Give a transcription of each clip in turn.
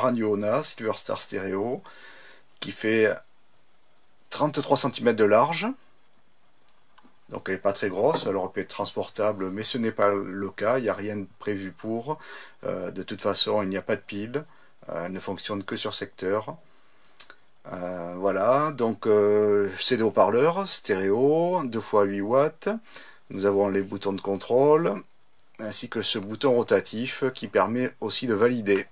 radio NA, Silver Star Stereo, qui fait 33 cm de large. Donc elle n'est pas très grosse, elle aurait pu être transportable, mais ce n'est pas le cas, il n'y a rien de prévu pour. De toute façon, il n'y a pas de pile, elle ne fonctionne que sur secteur. Voilà, donc c'est des haut-parleurs stéréo, 2 x 8 watts. Nous avons les boutons de contrôle, ainsi que ce bouton rotatif qui permet aussi de valider.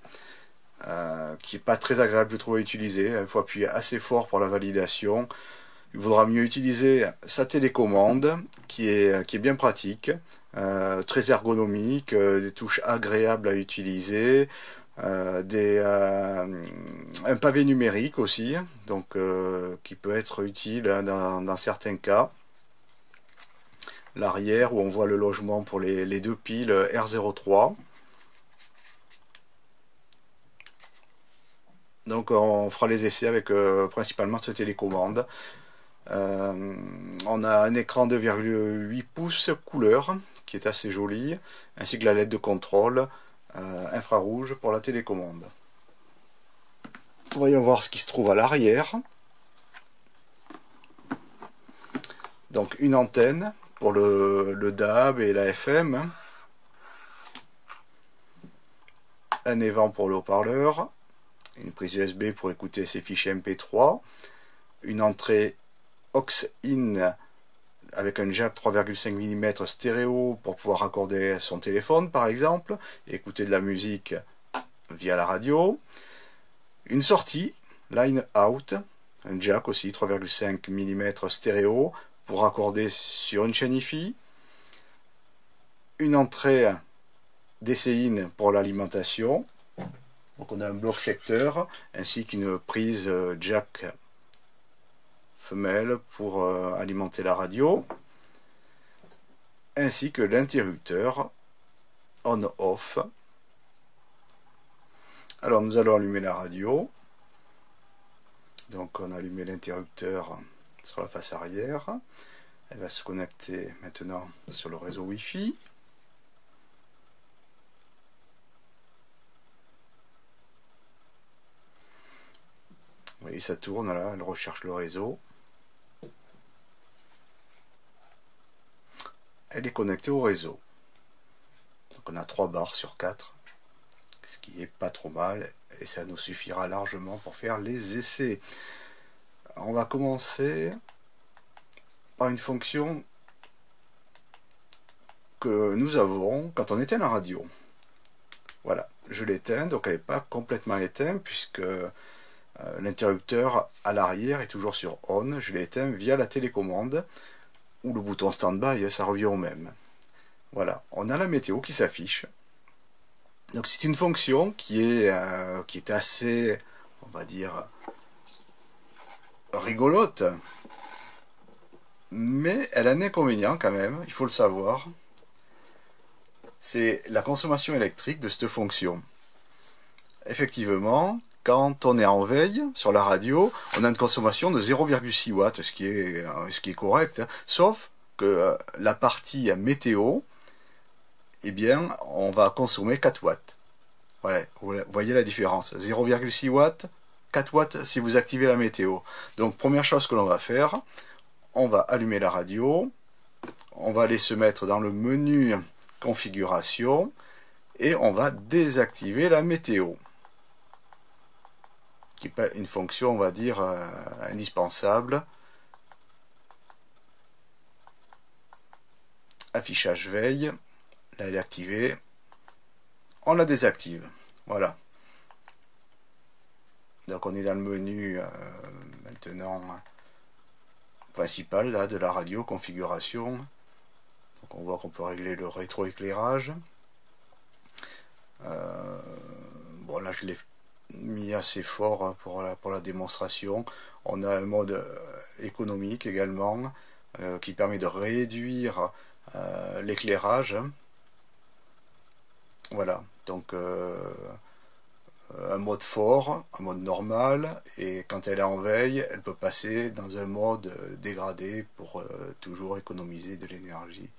Qui n'est pas très agréable je trouve à utiliser, il faut appuyer assez fort pour la validation. Il vaudra mieux utiliser sa télécommande qui est bien pratique, très ergonomique, des touches agréables à utiliser, un pavé numérique aussi, donc qui peut être utile dans certains cas. L'arrière où on voit le logement pour les 2 piles R03. Donc on fera les essais avec principalement cette télécommande. On a un écran 2,8 pouces couleur qui est assez joli, ainsi que la LED de contrôle infrarouge pour la télécommande. Voyons voir ce qui se trouve à l'arrière. Donc une antenne pour le DAB et la FM, un évent pour le haut-parleur, une prise USB pour écouter ses fichiers MP3, une entrée aux-in avec un jack 3,5 mm stéréo pour pouvoir raccorder son téléphone par exemple, et écouter de la musique via la radio, une sortie line out, un jack aussi 3,5 mm stéréo pour raccorder sur une chaîne Hi-Fi, une entrée DC-in pour l'alimentation. Donc on a un bloc secteur ainsi qu'une prise jack femelle pour alimenter la radio, ainsi que l'interrupteur on-off. Alors nous allons allumer la radio. Donc on a allumé l'interrupteur sur la face arrière. Elle va se connecter maintenant sur le réseau Wi-Fi. Vous voyez, ça tourne là, elle recherche le réseau. Elle est connectée au réseau. Donc on a 3 barres sur 4, ce qui est pas trop mal, et ça nous suffira largement pour faire les essais. On va commencer par une fonction que nous avons quand on éteint la radio. Voilà, je l'éteins, donc elle n'est pas complètement éteinte puisque l'interrupteur à l'arrière est toujours sur on. Je l'éteins via la télécommande ou le bouton stand-by, ça revient au même. Voilà, on a la météo qui s'affiche. Donc c'est une fonction qui est assez, on va dire, rigolote, mais elle a un inconvénient quand même, il faut le savoir. C'est la consommation électrique de cette fonction. Effectivement, quand on est en veille sur la radio, on a une consommation de 0,6 watts, ce qui est correct, hein, sauf que la partie météo, eh bien, on va consommer 4 watts. Ouais, vous voyez la différence, 0,6 watts, 4 watts si vous activez la météo. Donc première chose que l'on va faire, on va allumer la radio, on va aller se mettre dans le menu configuration et on va désactiver la météo, qui est pas une fonction, on va dire, indispensable. Affichage veille, là elle est activée, on la désactive, voilà. Donc on est dans le menu maintenant principal là, de la radio, configuration. Donc on voit qu'on peut régler le rétroéclairage. Bon là je l'ai mis assez fort hein, pour la démonstration. On a un mode économique également qui permet de réduire l'éclairage. Voilà, donc un mode fort, un mode normal, et quand elle est en veille, elle peut passer dans un mode dégradé pour toujours économiser de l'énergie.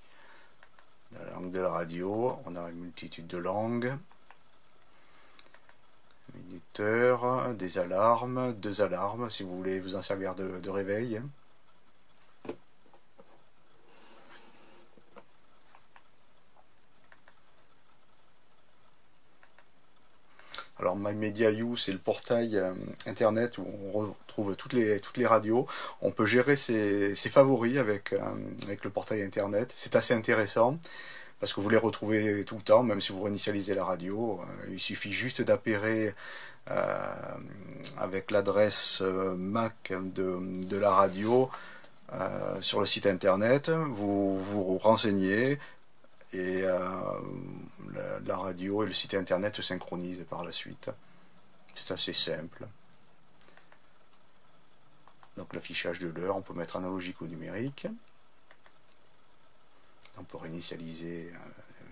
Dans la langue de la radio, on a une multitude de langues. Minuteur, des alarmes, 2 alarmes si vous voulez vous en servir de réveil. Alors MyMediaU, c'est le portail internet où on retrouve toutes les radios. On peut gérer ses favoris avec le portail internet. C'est assez intéressant parce que vous les retrouvez tout le temps, même si vous réinitialisez la radio. Il suffit juste d'appairer avec l'adresse MAC de la radio sur le site internet. Vous vous renseignez. Et la radio et le site internet se synchronisent par la suite. C'est assez simple. Donc l'affichage de l'heure, on peut mettre analogique ou numérique. On peut réinitialiser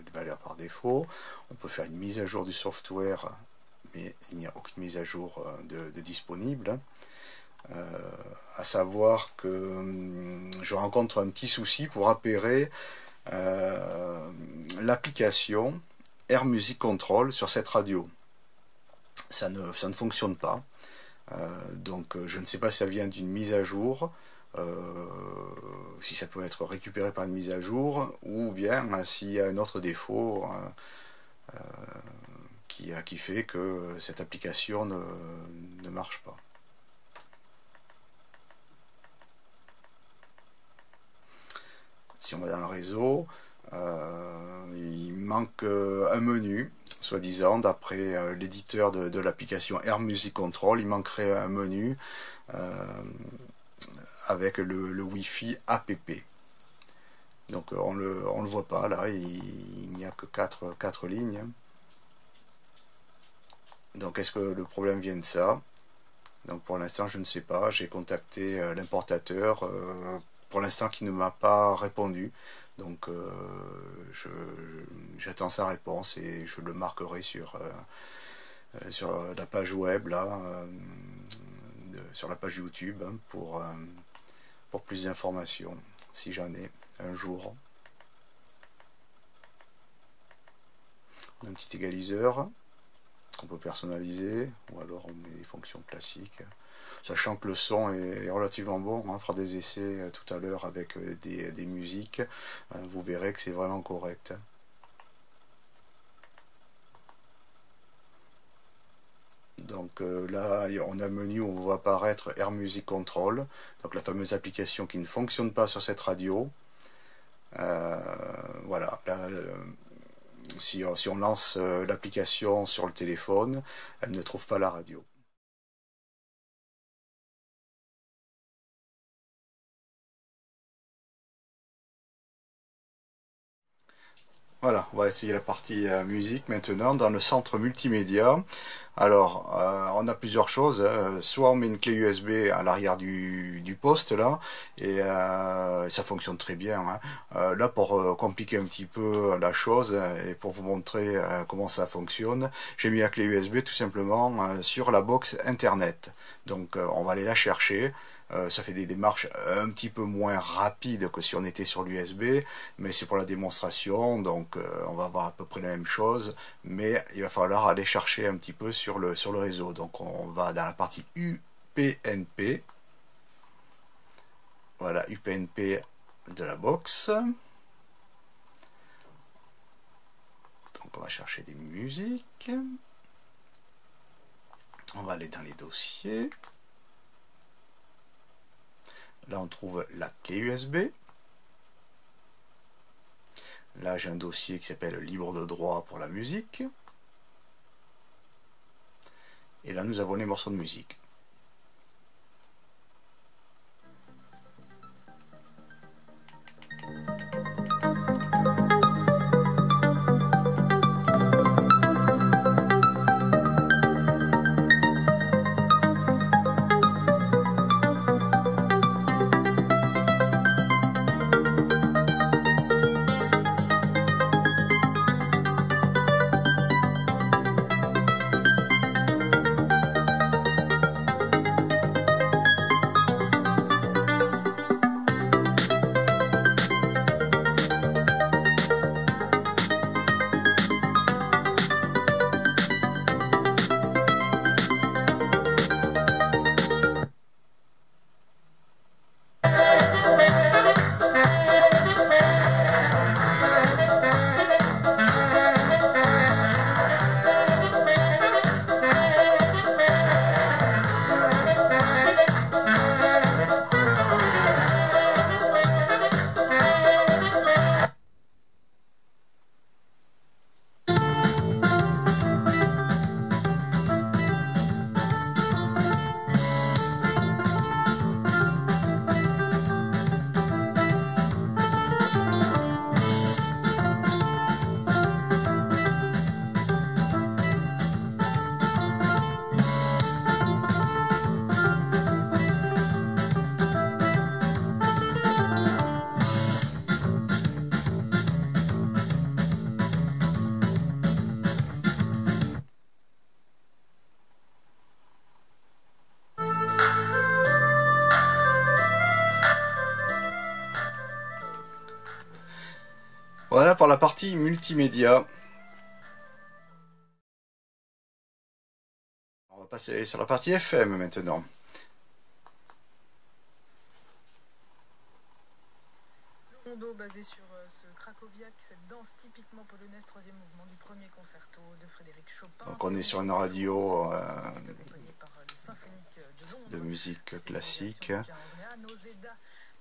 les valeurs par défaut. On peut faire une mise à jour du software, mais il n'y a aucune mise à jour de disponible. À savoir que je rencontre un petit souci pour appairer l'application Air Music Control sur cette radio. Ça ne fonctionne pas. Donc je ne sais pas si ça vient d'une mise à jour, si ça peut être récupéré par une mise à jour, ou bien s'il y a un autre défaut qui fait que cette application ne marche pas. Si on va dans le réseau, il manque un menu, soi-disant, d'après l'éditeur de l'application Air Music Control, il manquerait un menu avec le Wi-Fi APP. Donc on le voit pas là, il n'y a que 4 lignes. Donc est-ce que le problème vient de ça? Donc pour l'instant je ne sais pas, j'ai contacté l'importateur. Pour l'instant qui ne m'a pas répondu, donc j'attends sa réponse et je le marquerai sur la page web là, sur la page YouTube hein, pour plus d'informations si j'en ai un jour. Un petit égaliseur qu'on peut personnaliser, ou alors on met des fonctions classiques. Sachant que le son est relativement bon, on fera des essais tout à l'heure avec des musiques, vous verrez que c'est vraiment correct. Donc là, on a un menu où on voit apparaître Air Music Control, donc la fameuse application qui ne fonctionne pas sur cette radio. Voilà, là, si on lance l'application sur le téléphone, elle ne trouve pas la radio. Voilà, on va essayer la partie musique maintenant dans le centre multimédia. Alors, on a plusieurs choses. Soit on met une clé USB à l'arrière du poste là, et ça fonctionne très bien. Hein. Là, pour compliquer un petit peu la chose et pour vous montrer comment ça fonctionne, j'ai mis la clé USB tout simplement sur la box internet. Donc, on va aller la chercher. Ça fait des démarches un petit peu moins rapides que si on était sur l'USB, mais c'est pour la démonstration, donc on va avoir à peu près la même chose, mais il va falloir aller chercher un petit peu sur le réseau. Donc on va dans la partie UPnP, voilà, UPnP de la box. Donc on va chercher des musiques, on va aller dans les dossiers. Là, on trouve la clé USB. Là, j'ai un dossier qui s'appelle Libre de droit pour la musique. Et là, nous avons les morceaux de musique. Voilà pour la partie multimédia. On va passer sur la partie FM maintenant. Le rondo basé sur ce Krakowiak, cette danse typiquement polonaise, troisième mouvement du premier concerto de Frédéric Chopin. Donc on est sur une radio de musique classique.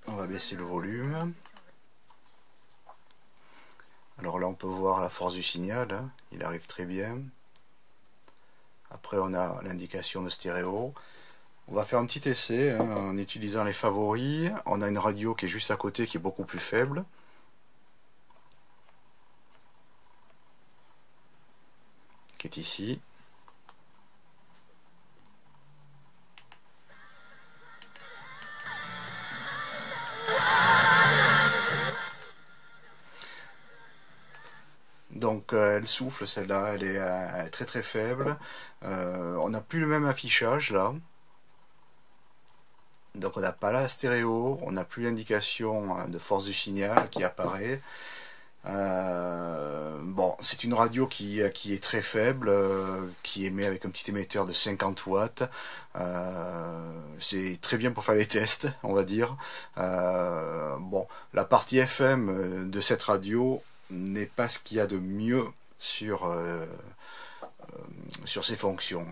On va baisser le volume. Alors là on peut voir la force du signal, hein. Il arrive très bien. Après on a l'indication de stéréo. On va faire un petit essai hein, en utilisant les favoris. On a une radio qui est juste à côté qui est beaucoup plus faible. Qui est ici. Donc elle souffle celle-là, elle est très très faible. On n'a plus le même affichage là. Donc on n'a pas la stéréo, on n'a plus l'indication de force du signal qui apparaît. Bon, c'est une radio qui est très faible, qui émet avec un petit émetteur de 50 watts. C'est très bien pour faire les tests, on va dire. Bon, la partie FM de cette radio n'est pas ce qu'il y a de mieux sur ses fonctions.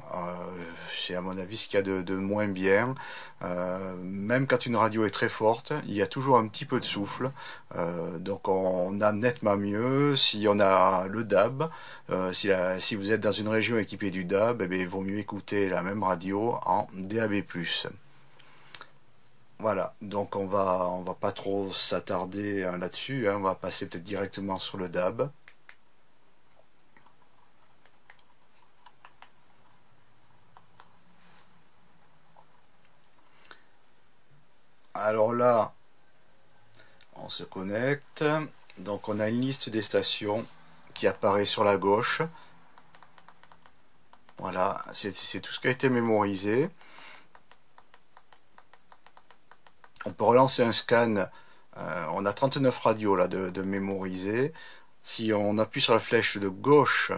C'est à mon avis ce qu'il y a de moins bien. Même quand une radio est très forte, il y a toujours un petit peu de souffle. Donc on a nettement mieux si on a le DAB. Si vous êtes dans une région équipée du DAB, eh bien, il vaut mieux écouter la même radio en DAB+. Voilà, donc on va pas trop s'attarder là-dessus, hein. On va passer peut-être directement sur le DAB. Alors là, on se connecte. Donc on a une liste des stations qui apparaît sur la gauche. Voilà, c'est tout ce qui a été mémorisé. On peut relancer un scan. On a 39 radios là de mémoriser. Si on appuie sur la flèche de gauche,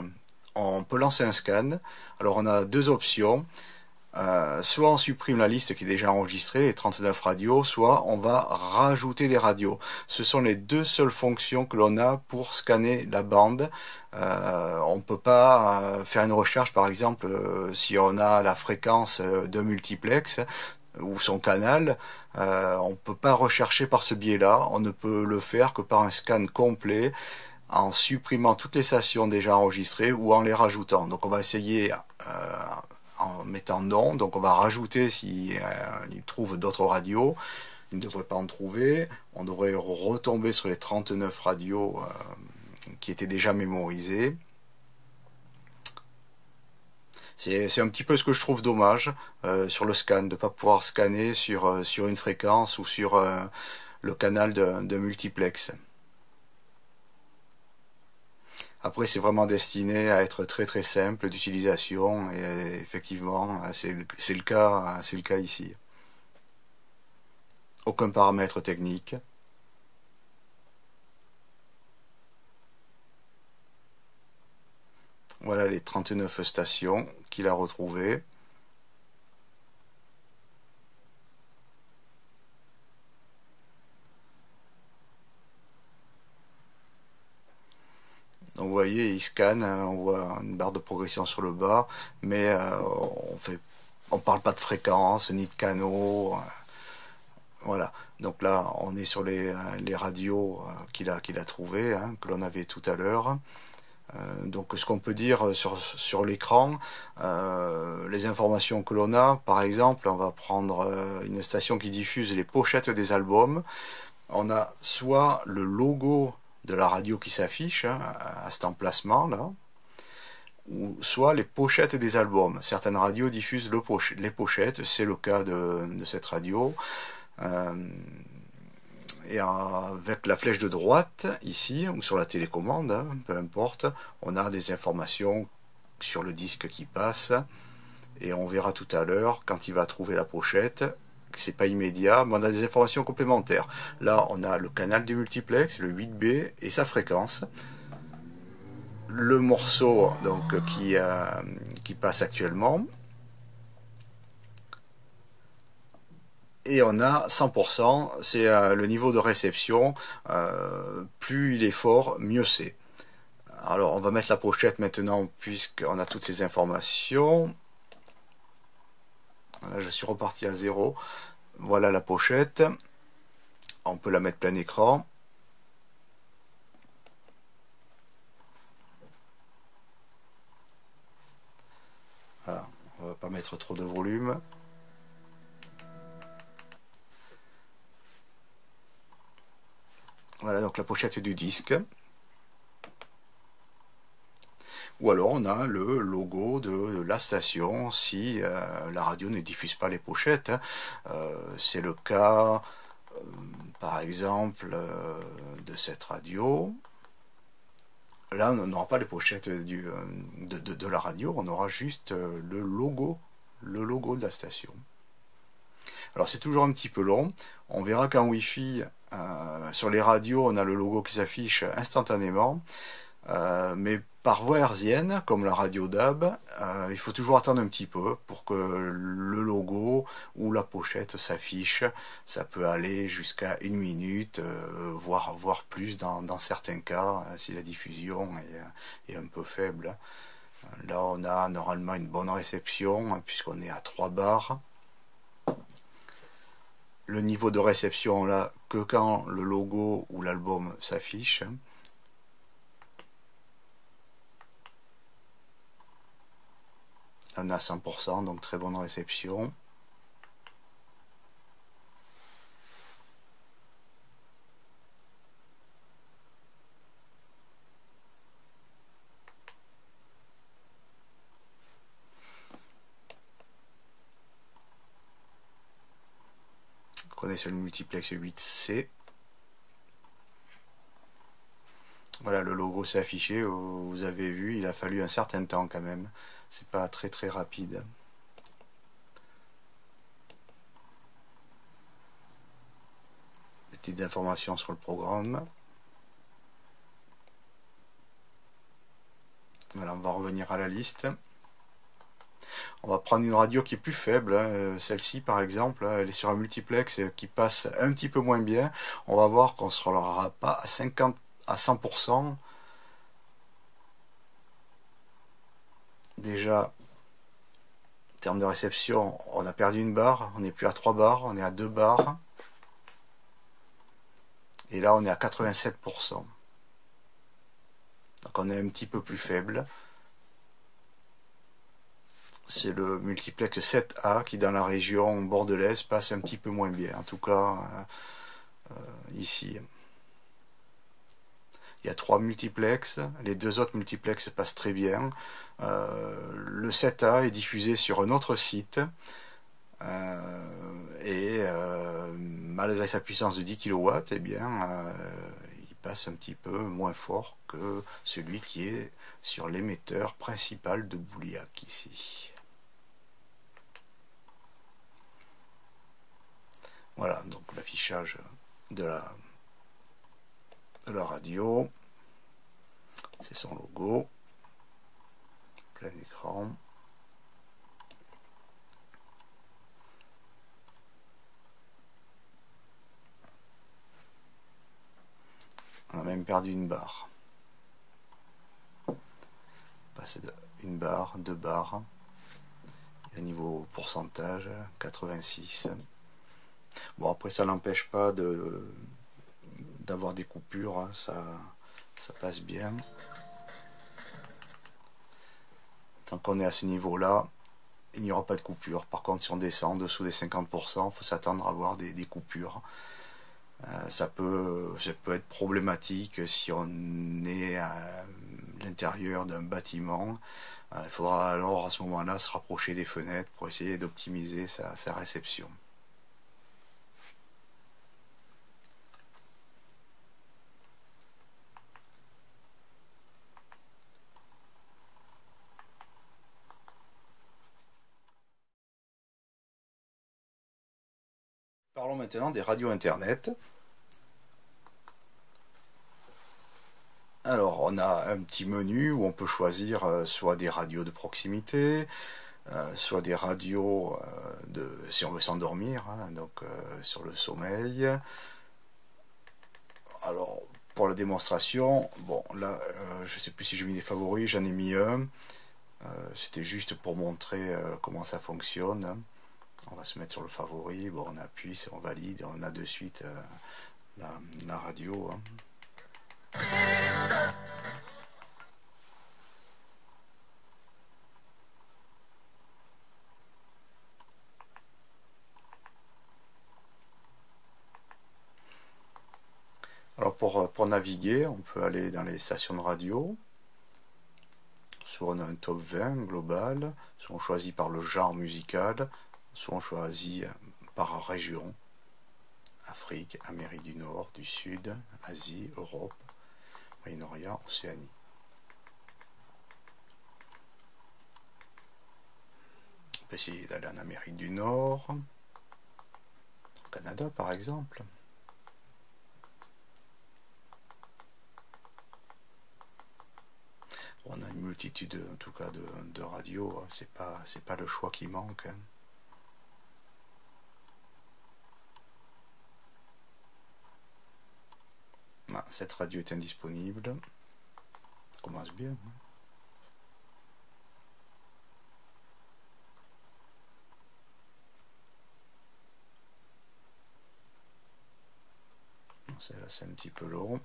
on peut lancer un scan. Alors on a deux options. Soit on supprime la liste qui est déjà enregistrée, les 39 radios, soit on va rajouter des radios. Ce sont les deux seules fonctions que l'on a pour scanner la bande. On ne peut pas faire une recherche, par exemple, si on a la fréquence d'un multiplex ou son canal, on ne peut pas rechercher par ce biais-là. On ne peut le faire que par un scan complet, en supprimant toutes les stations déjà enregistrées ou en les rajoutant. Donc on va essayer en mettant non, donc on va rajouter s'il trouve d'autres radios. Il ne devrait pas en trouver. On devrait retomber sur les 39 radios qui étaient déjà mémorisées. C'est un petit peu ce que je trouve dommage sur le scan, de ne pas pouvoir scanner sur une fréquence ou sur le canal de multiplex. Après, c'est vraiment destiné à être très très simple d'utilisation et effectivement, c'est le cas ici. Aucun paramètre technique. Voilà les 39 stations qu'il a retrouvées. Donc vous voyez, il scanne, on voit une barre de progression sur le bas, mais on parle pas de fréquence, ni de canaux. Voilà, donc là on est sur les radios qu'il a trouvées, hein, que l'on avait tout à l'heure. Donc ce qu'on peut dire sur l'écran, les informations que l'on a, par exemple, on va prendre une station qui diffuse les pochettes des albums. On a soit le logo de la radio qui s'affiche hein, à cet emplacement là, ou soit les pochettes des albums. Certaines radios diffusent les pochettes, c'est le cas de cette radio. Et avec la flèche de droite ici ou sur la télécommande, hein, peu importe, on a des informations sur le disque qui passe et on verra tout à l'heure quand il va trouver la pochette c'est pas immédiat, mais on a des informations complémentaires. Là, on a le canal du multiplex, le 8B et sa fréquence. Le morceau donc qui passe actuellement. Et on a 100%, c'est le niveau de réception. Plus il est fort, mieux c'est. Alors on va mettre la pochette maintenant puisqu'on a toutes ces informations. Là, je suis reparti à 0. Voilà la pochette. On peut la mettre plein écran. Voilà. On va pas mettre trop de volume. Voilà donc la pochette du disque. Ou alors on a le logo de la station si la radio ne diffuse pas les pochettes. C'est le cas par exemple de cette radio. Là on n'aura pas les pochettes de la radio, on aura juste le logo de la station. Alors c'est toujours un petit peu long, on verra qu'en Wi-Fi sur les radios on a le logo qui s'affiche instantanément. Mais par voie hertzienne, comme la radio DAB, il faut toujours attendre un petit peu pour que le logo ou la pochette s'affiche. Ça peut aller jusqu'à 1 minute, voire plus dans certains cas, si la diffusion est un peu faible. Là, on a normalement une bonne réception, puisqu'on est à 3 bars. Le niveau de réception, là, que quand le logo ou l'album s'affiche. On a 100%, donc très bonne réception. On est sur le multiplex 8C. Voilà, le logo s'est affiché, vous avez vu, il a fallu un certain temps quand même. C'est pas très rapide. Des petites informations sur le programme. Voilà, on va revenir à la liste. On va prendre une radio qui est plus faible, hein. Celle-ci par exemple, elle est sur un multiplex qui passe un petit peu moins bien. On va voir qu'on ne sera pas à 100%. Déjà, en termes de réception, on a perdu une barre, on n'est plus à 3 barres, on est à 2 barres. Et là, on est à 87%. Donc on est un petit peu plus faible. C'est le multiplex 7A qui, dans la région bordelaise, passe un petit peu moins bien. En tout cas, ici. Il y a 3 multiplex, les 2 autres multiplex passent très bien. Le 7A est diffusé sur un autre site et malgré sa puissance de 10 kW, eh bien, il passe un petit peu moins fort que celui qui est sur l'émetteur principal de Bouliac ici. Voilà, donc l'affichage de la radio, c'est son logo, plein écran. On a même perdu une barre. Passer de une barre, 2 barres. Et niveau pourcentage, 86. Bon, après ça n'empêche pas d'avoir des coupures, hein. Ça passe bien. Tant qu'on est à ce niveau-là, il n'y aura pas de coupure. Par contre, si on descend en dessous des 50%, il faut s'attendre à avoir des coupures. Ça peut être problématique si on est à l'intérieur d'un bâtiment. Il faudra alors à ce moment-là se rapprocher des fenêtres pour essayer d'optimiser sa réception. maintenant des radios internet. Alors on a un petit menu où on peut choisir soit des radios de proximité, soit des radios si on veut s'endormir, hein, donc sur le sommeil. Alors pour la démonstration, bon là je sais plus si j'ai mis des favoris, j'en ai mis un. C'était juste pour montrer comment ça fonctionne. On va se mettre sur le favori, bon, on appuie, on valide, on a de suite la radio. Hein. Alors pour naviguer, on peut aller dans les stations de radio. Soit on a un top 20 global, soit on choisit par le genre musical, soit on choisit par région. Afrique, Amérique du Nord, du Sud, Asie, Europe, Moyen-Orient, Océanie. On peut essayer d'aller en Amérique du Nord, au Canada par exemple. On a une multitude en tout cas de radios, c'est pas le choix qui manque. Hein. Ah, cette radio est indisponible. Ça commence bien. Hein. Celle-là c'est un petit peu long.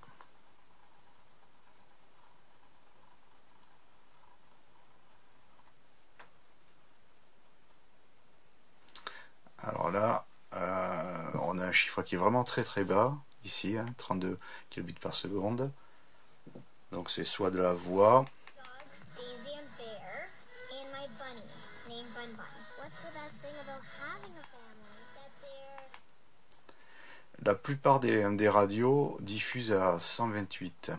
Alors là, on a un chiffre qui est vraiment très bas, ici, hein, 32 kilobits par seconde. Donc c'est soit de la voix. La plupart des radios diffusent à 128.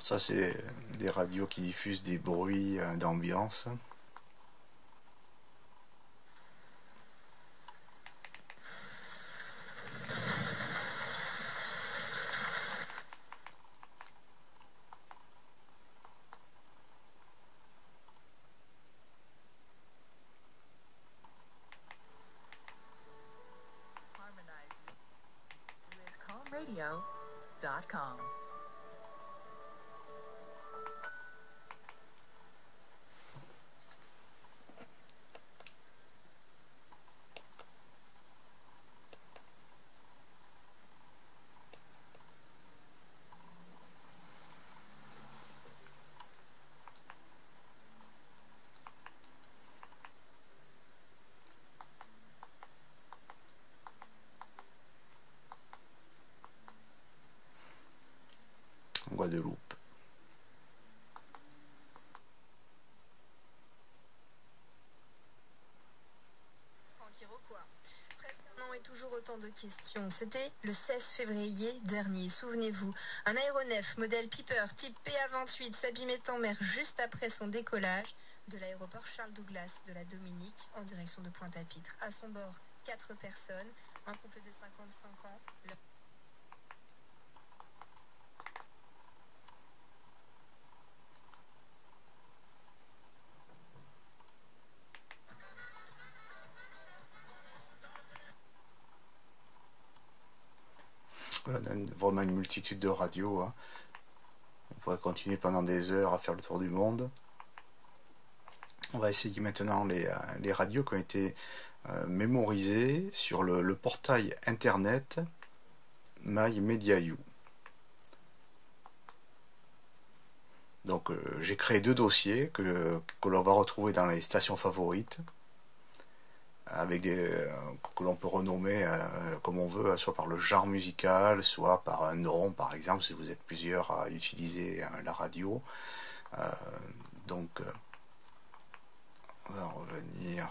Ça c'est des radios qui diffusent des bruits d'ambiance. Radio.com. Guadeloupe. Presque un an et toujours autant de questions. C'était le 16 février dernier, souvenez-vous. Un aéronef modèle Piper type PA-28 s'abîmait en mer juste après son décollage de l'aéroport Charles Douglas de la Dominique en direction de Pointe-à-Pitre. À son bord, 4 personnes, un couple de 55 ans. Voilà, on a vraiment une multitude de radios, hein. On pourrait continuer pendant des heures à faire le tour du monde. On va essayer maintenant les radios qui ont été mémorisées sur le portail internet MyMediaYou. Donc j'ai créé deux dossiers que l'on va retrouver dans les stations favorites, avec que l'on peut renommer comme on veut, soit par le genre musical, soit par un nom, par exemple, si vous êtes plusieurs à utiliser la radio. Donc on va revenir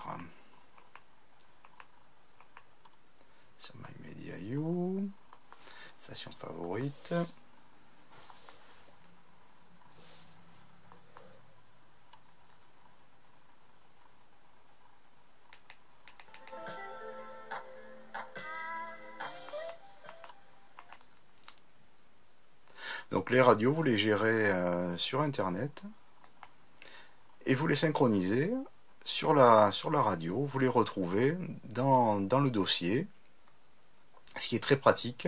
sur MyMediaYou, station favorite. Donc les radios, vous les gérez sur Internet et vous les synchronisez sur la radio. Vous les retrouvez dans le dossier, ce qui est très pratique.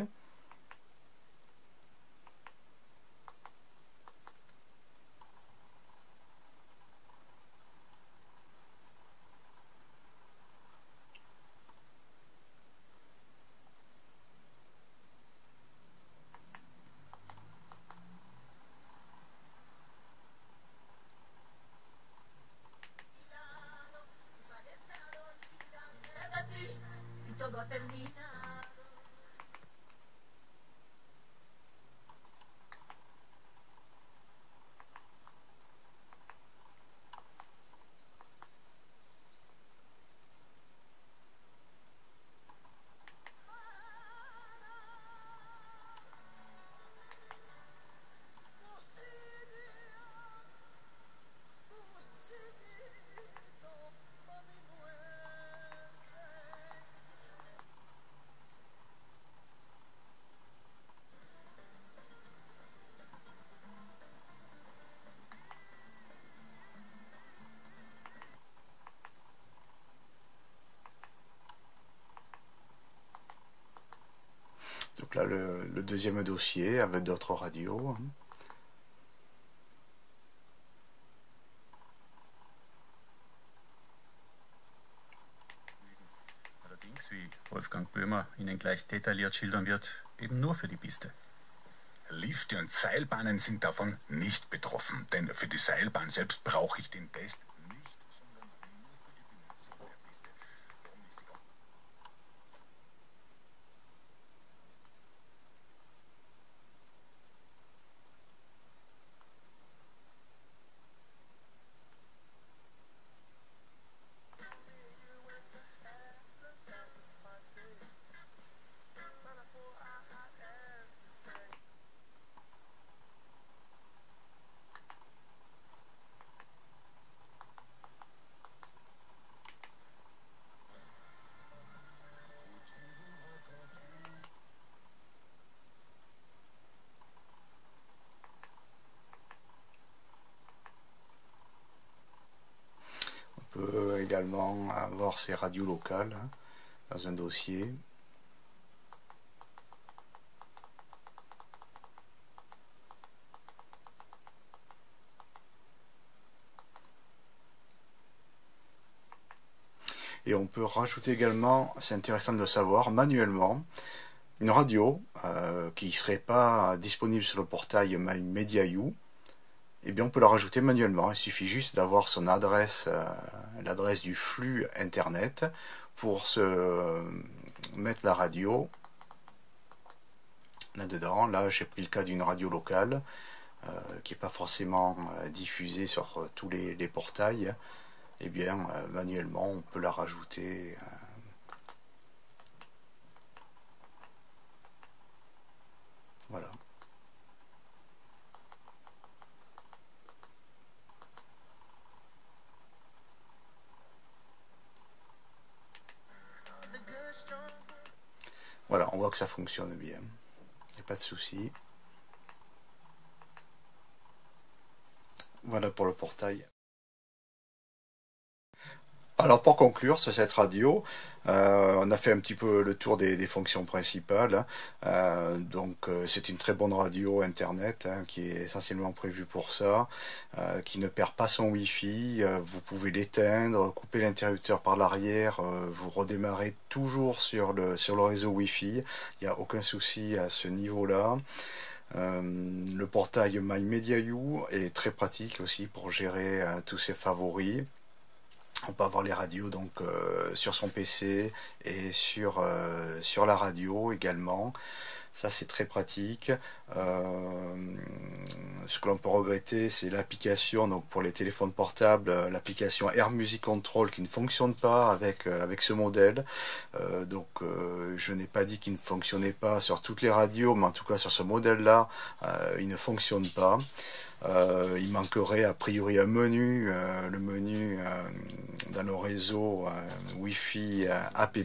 Donc là, le deuxième dossier avec d'autres radios. Allerdings, wie Wolfgang Böhmer Ihnen gleich detailliert schildern wird, eben nur für die Piste. Lifte und Seilbahnen sind davon nicht betroffen, denn für die Seilbahn selbst brauche ich den Test nicht, sondern nur für die Benutzung der Piste. Warum nicht die On peut également avoir ces radios locales dans un dossier. Et on peut rajouter également, c'est intéressant de le savoir, manuellement, une radio qui ne serait pas disponible sur le portail MyMediaYou. Eh bien, on peut la rajouter manuellement. Il suffit juste d'avoir son adresse, l'adresse du flux internet pour se mettre la radio là-dedans. Là, j'ai pris le cas d'une radio locale qui n'est pas forcément diffusée sur tous les portails. Eh bien, manuellement, on peut la rajouter. Voilà. Voilà, on voit que ça fonctionne bien. Il n'y a pas de souci. Voilà pour le portail. Alors pour conclure sur cette radio, on a fait un petit peu le tour des fonctions principales. Donc c'est une très bonne radio internet qui est essentiellement prévue pour ça, qui ne perd pas son Wi-Fi. Vous pouvez l'éteindre, couper l'interrupteur par l'arrière, vous redémarrez toujours sur le réseau Wi-Fi. Il n'y a aucun souci à ce niveau-là. Le portail MyMediaU est très pratique aussi pour gérer tous ses favoris. On peut avoir les radios donc sur son PC et sur la radio également. Ça c'est très pratique. Ce que l'on peut regretter, c'est l'application donc pour les téléphones portables, l'application Air Music Control qui ne fonctionne pas avec ce modèle. Je n'ai pas dit qu'il ne fonctionnait pas sur toutes les radios, mais en tout cas sur ce modèle-là, il ne fonctionne pas. Il manquerait a priori un menu, le menu dans nos réseaux Wi-Fi app.